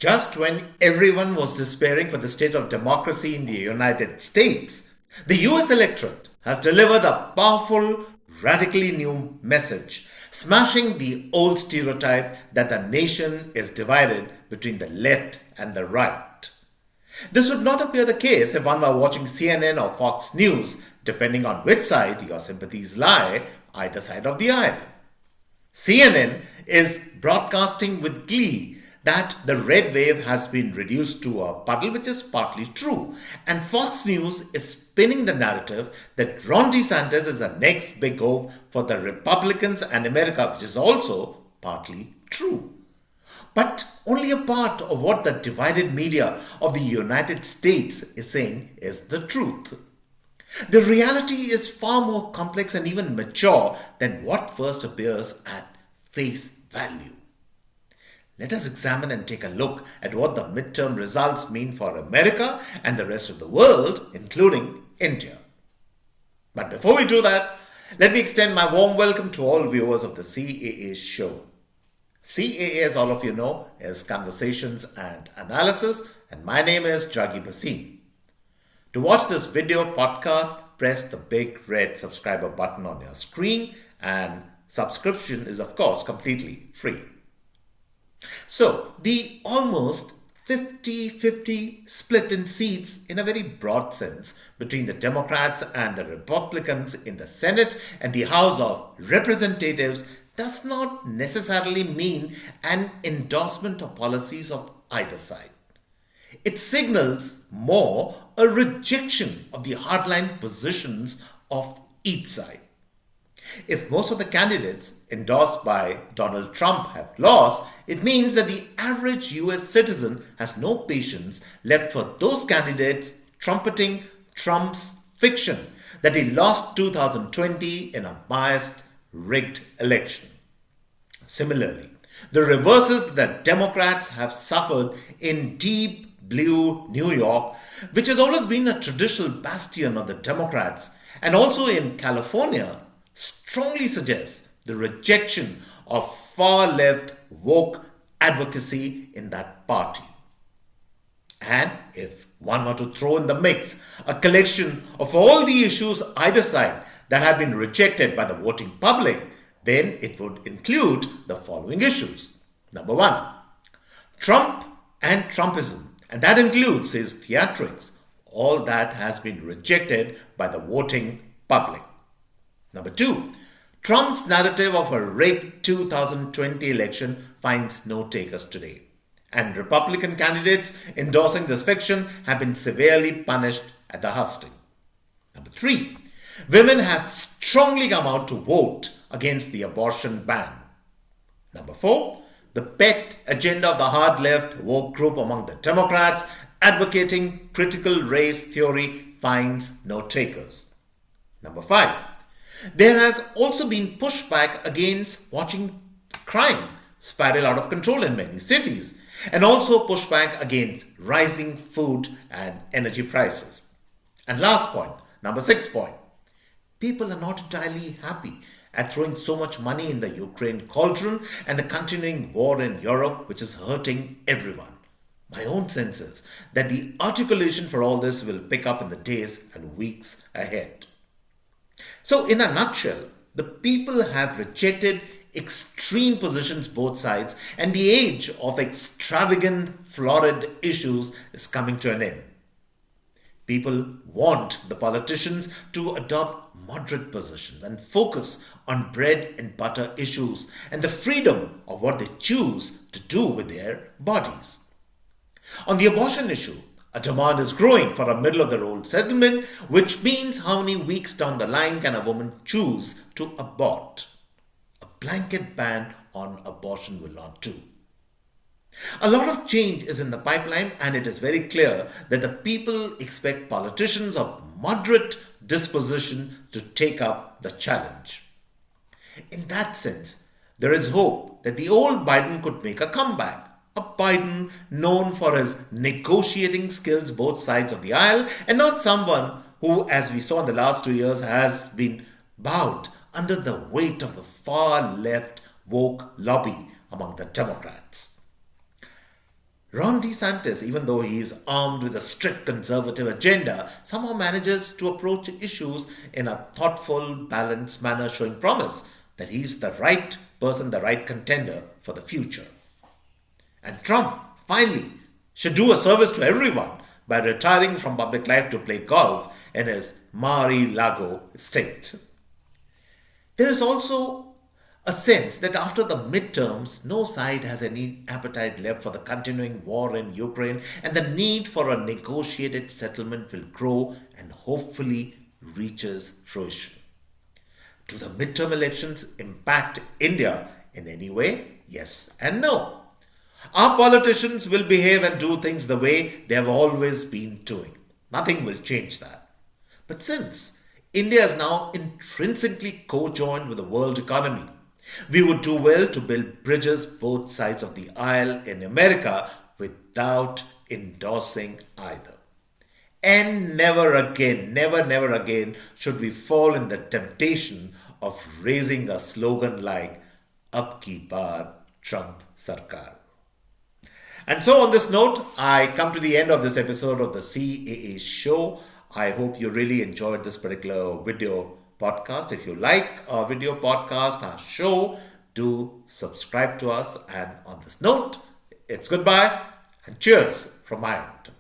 Just when everyone was despairing for the state of democracy in the United States, the US electorate has delivered a powerful, radically new message, smashing the old stereotype that the nation is divided between the left and the right. This would not appear the case if one were watching CNN or Fox News, depending on which side your sympathies lie, either side of the aisle. CNN is broadcasting with glee that the red wave has been reduced to a puddle, which is partly true. And Fox News is spinning the narrative that Ron DeSantis is the next big hope for the Republicans and America, which is also partly true. But only a part of what the divided media of the United States is saying is the truth. The reality is far more complex and even mature than what first appears at face value. Let us examine and take a look at what the midterm results mean for America and the rest of the world, including India. But before we do that, let me extend my warm welcome to all viewers of the CAA show. CAA, as all of you know, is Conversations and Analysis, and my name is Juggi Bhasin. To watch this video podcast, press the big red subscriber button on your screen, and subscription is, of course, completely free. So, the almost 50-50 split in seats in a very broad sense between the Democrats and the Republicans in the Senate and the House of Representatives does not necessarily mean an endorsement of policies of either side. It signals more a rejection of the hardline positions of each side. If most of the candidates endorsed by Donald Trump have lost, it means that the average US citizen has no patience left for those candidates trumpeting Trump's fiction that he lost 2020 in a biased, rigged election. Similarly, the reverses that Democrats have suffered in deep blue New York, which has always been a traditional bastion of the Democrats, and also in California, strongly suggests the rejection of far-left woke advocacy in that party. And if one were to throw in the mix a collection of all the issues either side that have been rejected by the voting public, then it would include the following issues. Number one, Trump and Trumpism, and that includes his theatrics. All that has been rejected by the voting public. Number two, Trump's narrative of a rigged 2020 election finds no takers today, and Republican candidates endorsing this fiction have been severely punished at the hustings. Number three, women have strongly come out to vote against the abortion ban. Number four, the pet agenda of the hard left woke group among the Democrats advocating critical race theory finds no takers. Number five, there has also been pushback against watching crime spiral out of control in many cities, and also pushback against rising food and energy prices. And last point, number 6 point, people are not entirely happy at throwing so much money in the Ukraine cauldron and the continuing war in Europe, which is hurting everyone. My own sense is that the articulation for all this will pick up in the days and weeks ahead. So, in a nutshell, the people have rejected extreme positions both sides, and the age of extravagant, florid issues is coming to an end. People want the politicians to adopt moderate positions and focus on bread and butter issues and the freedom of what they choose to do with their bodies. On the abortion issue, a demand is growing for a middle-of-the-road settlement, which means how many weeks down the line can a woman choose to abort. A blanket ban on abortion will not do. A lot of change is in the pipeline, and it is very clear that the people expect politicians of moderate disposition to take up the challenge. In that sense, there is hope that the old Biden could make a comeback. A Biden known for his negotiating skills both sides of the aisle, and not someone who, as we saw in the last 2 years, has been bowed under the weight of the far left woke lobby among the Democrats. Ron DeSantis, even though he is armed with a strict conservative agenda, somehow manages to approach issues in a thoughtful, balanced manner, showing promise that he's the right person, the right contender for the future. And Trump, finally, should do a service to everyone by retiring from public life to play golf in his Mar-a-Lago estate. There is also a sense that after the midterms, no side has any appetite left for the continuing war in Ukraine, and the need for a negotiated settlement will grow and hopefully reaches fruition. Do the midterm elections impact India in any way? Yes and no. Our politicians will behave and do things the way they have always been doing. Nothing will change that. But since India is now intrinsically co-joined with the world economy, we would do well to build bridges both sides of the aisle in America without endorsing either. And never again, never again should we fall in the temptation of raising a slogan like Ab ki baar Trump Sarkar. And so, on this note, I come to the end of this episode of the CAA show. I hope you really enjoyed this particular video podcast. If you like our video podcast, our show, do subscribe to us. And on this note, it's goodbye and cheers from my end.